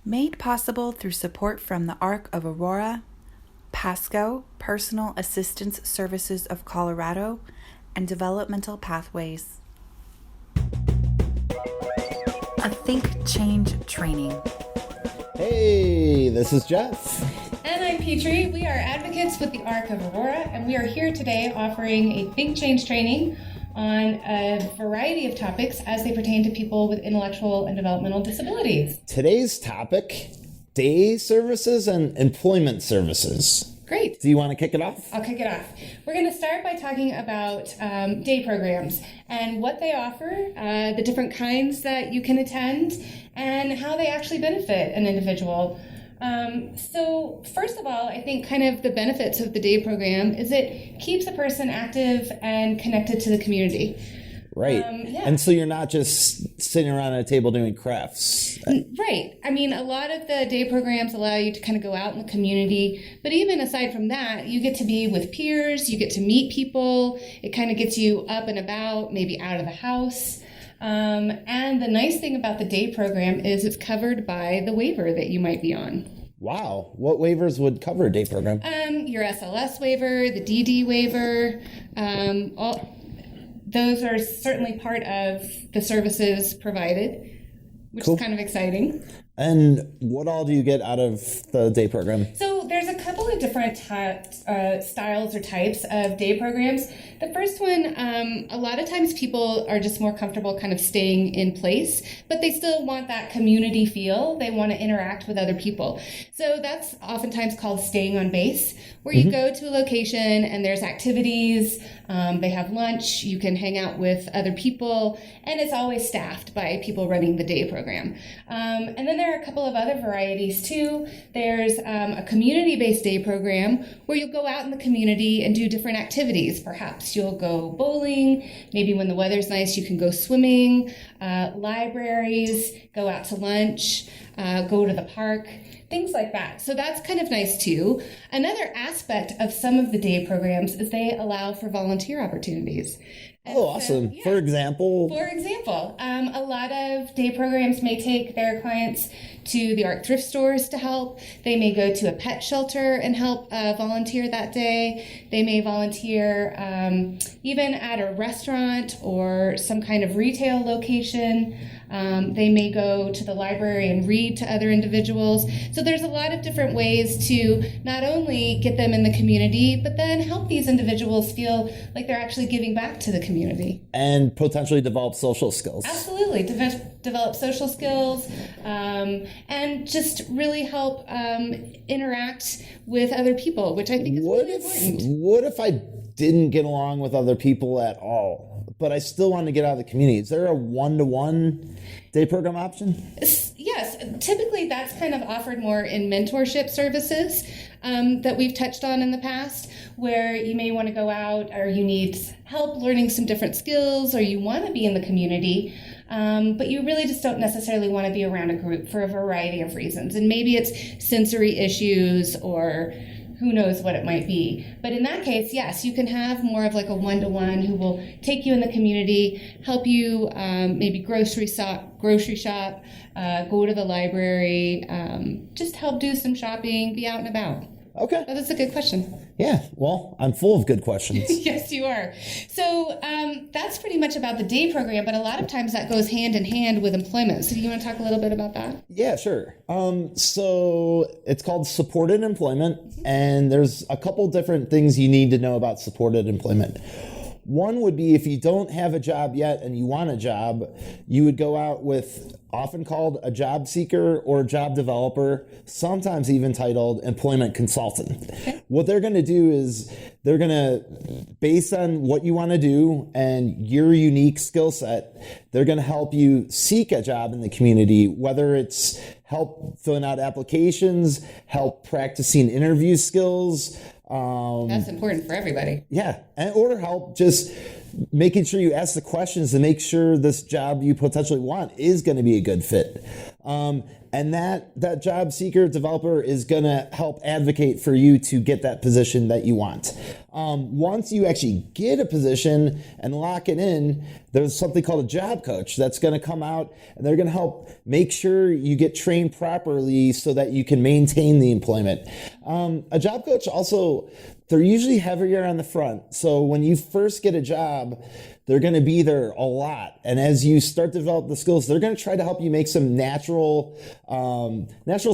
Made possible through support from the Arc of Aurora, PASCO, Personal Assistance Services of Colorado, and Developmental Pathways. A THINK+change training. Hey, this is Jeff. And I'm Petrie. We are advocates with the Arc of Aurora, and we are here today offering a THINK+change training on a variety of topics as they pertain to people with intellectual and developmental disabilities. Today's topic, day services and employment services. Great. Do you want to kick it off? I'll kick it off. We're going to start by talking about day programs and what they offer, the different kinds that you can attend, and how they actually benefit an individual. So first of all, I think kind of the benefits of the day program is it keeps a person active and connected to the community. Right. Yeah. And so you're not just sitting around at a table doing crafts. Right. I mean, a lot of the day programs allow you to kind of go out in the community, but even aside from that, you get to be with peers, you get to meet people, it kind of gets you up and about, maybe out of the house. And the nice thing about the day program is it's covered by the waiver that you might be on. Wow. What waivers would cover a day program? Your SLS waiver, the DD waiver, those are certainly part of the services provided, which Cool. is kind of exciting. And what all do you get out of the day program? So there's a couple of different styles or types of day programs. The first one, a lot of times people are just more comfortable kind of staying in place, but they still want that community feel. They want to interact with other people. So that's oftentimes called staying on base, where you go to a location and there's activities, they have lunch, you can hang out with other people, and it's always staffed by people running the day program. And then there are a couple of other varieties too. There's a community-based day program where you'll go out in the community and do different activities. Perhaps you'll go bowling, maybe when the weather's nice you can go swimming, libraries, go out to lunch, go to the park, things like that. So that's kind of nice too. Another aspect of some of the day programs is they allow for volunteer opportunities. And Oh, awesome. yeah. For example, A lot of day programs may take their clients to the art thrift stores to help. They may go to a pet shelter and help volunteer that day. They may volunteer even at a restaurant or some kind of retail location. They may go to the library and read to other individuals. So there's a lot of different ways to not only get them in the community, but then help these individuals feel like they're actually giving back to the community. and potentially develop social skills. Absolutely. Develop social skills and just really help interact with other people, which I think is really important. What if I didn't get along with other people at all, but I still want to get out of the community? Is there a one-to-one day program option? Yes, typically that's kind of offered more in mentorship services that we've touched on in the past, where you may want to go out or you need help learning some different skills or you want to be in the community, but you really just don't necessarily want to be around a group for a variety of reasons. And maybe it's sensory issues or who knows what it might be. But in that case, yes, you can have more of like a one-to-one who will take you in the community, help you maybe grocery shop, go to the library, just help do some shopping, be out and about. Okay. Oh, that's a good question. Yeah. Well, I'm full of good questions. Yes, you are. So that's pretty much about the day program, but a lot of times that goes hand in hand with employment. So do you want to talk a little bit about that? Yeah, sure. So it's called supported employment, and there's a couple different things you need to know about supported employment. One would be if you don't have a job yet and you want a job, you would go out with often called a job seeker or a job developer, sometimes even titled employment consultant. What they're going to do is they're going to, based on what you want to do and your unique skill set, they're going to help you seek a job in the community, whether it's help filling out applications, help practicing interview skills. That's important for everybody. Yeah, or help just making sure you ask the questions to make sure this job you potentially want is going to be a good fit. And that job seeker developer is going to help advocate for you to get that position that you want. Once you actually get a position and lock it in, there's something called a job coach that's going to come out, and they're going to help make sure you get trained properly so that you can maintain the employment. A job coach also, they're usually heavier on the front. So when you first get a job, they're going to be there a lot. And as you start to develop the skills, they're going to try to help you make some natural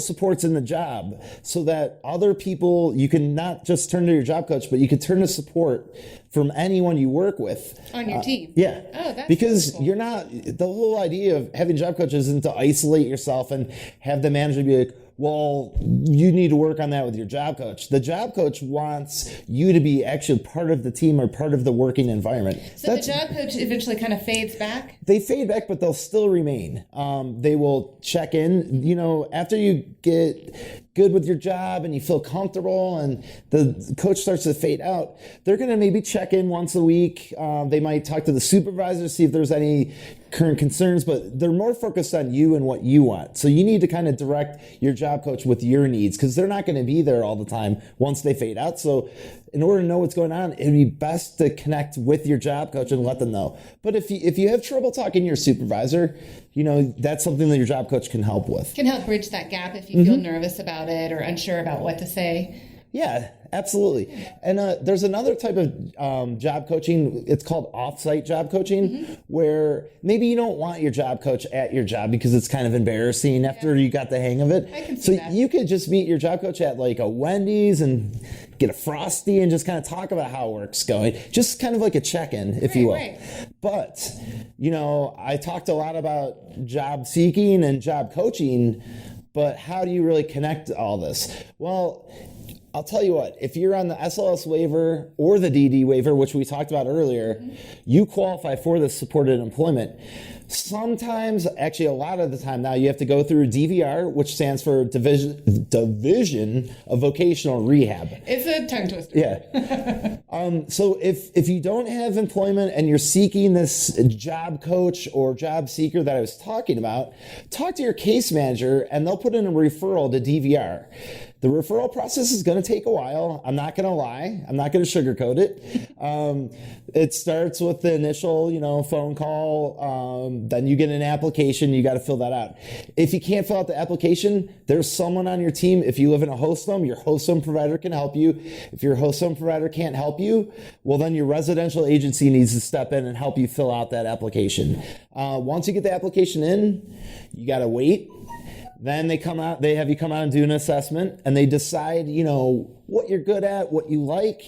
supports in the job so that other people, you can not just turn to your job coach, but you can turn to support from anyone you work with. On your team. Yeah. Oh, that's because really cool. you're not, the whole idea of having a job coach isn't to isolate yourself and have the manager be like, well, you need to work on that with your job coach. The job coach wants you to be actually part of the team or part of the working environment. So the job coach eventually kind of fades back? They fade back, but they'll still remain. They will check in, after you get good with your job and you feel comfortable and the coach starts to fade out, they're going to maybe check in once a week. They might talk to the supervisor to see if there's any current concerns, but they're more focused on you and what you want. So you need to kind of direct your job coach with your needs because they're not going to be there all the time once they fade out. So in order to know what's going on, it'd be best to connect with your job coach and let them know. But if you have trouble talking to your supervisor, that's something that your job coach can help with. Can help bridge that gap if you feel nervous about it or unsure about what to say. Yeah, absolutely. And there's another type of job coaching. It's called off-site job coaching, where maybe you don't want your job coach at your job because it's kind of embarrassing after you got the hang of it. I can see that. You could just meet your job coach at like a Wendy's and get a Frosty and just kind of talk about how work's going. Just kind of like a check-in, if you will. Right. But, I talked a lot about job seeking and job coaching, but how do you really connect all this? Well, I'll tell you what, if you're on the SLS waiver or the DD waiver, which we talked about earlier, you qualify for the supported employment. Sometimes, actually a lot of the time now, you have to go through DVR, which stands for Division of Vocational Rehab. It's a tongue twister. Yeah. So if you don't have employment and you're seeking this job coach or job seeker that I was talking about, talk to your case manager and they'll put in a referral to DVR. The referral process is going to take a while. I'm not going to lie. I'm not going to sugarcoat it. It starts with the initial, phone call. Then you get an application. You got to fill that out. If you can't fill out the application, there's someone on your team. If you live in a host home, your host home provider can help you. If your host home provider can't help you, well, then your residential agency needs to step in and help you fill out that application. Once you get the application in, you got to wait. Then they have you come out and do an assessment and they decide, what you're good at, what you like.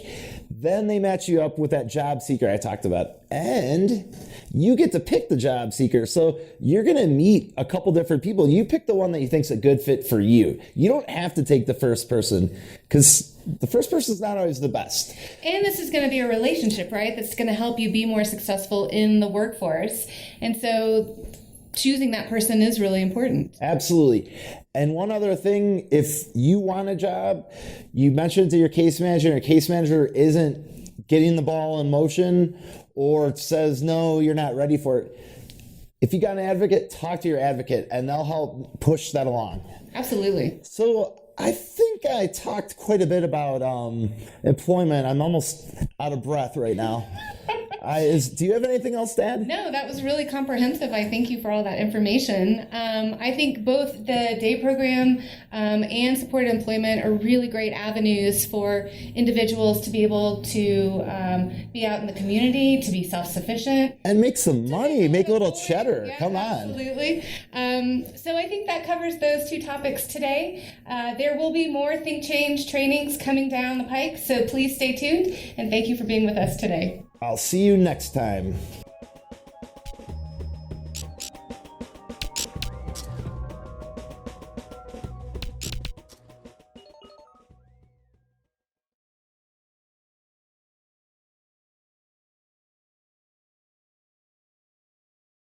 Then they match you up with that job seeker I talked about. And you get to pick the job seeker. So you're going to meet a couple different people. You pick the one that you think's a good fit for you. You don't have to take the first person because the first person is not always the best. And this is going to be a relationship, right? That's going to help you be more successful in the workforce. And so choosing that person is really important. Absolutely. And one other thing, if you want a job, you mentioned to your case manager, and your case manager isn't getting the ball in motion or says, no, you're not ready for it. If you got an advocate, talk to your advocate and they'll help push that along. Absolutely. So I think I talked quite a bit about employment. I'm almost out of breath right now. Do you have anything else to add? No, that was really comprehensive. I thank you for all that information. I think both the day program and supported employment are really great avenues for individuals to be able to be out in the community, to be self-sufficient. And make some money, make a little cheddar. Yeah, Come on. Absolutely. So I think that covers those two topics today. There will be more THINK+change trainings coming down the pike, so please stay tuned. And thank you for being with us today. I'll see you next time.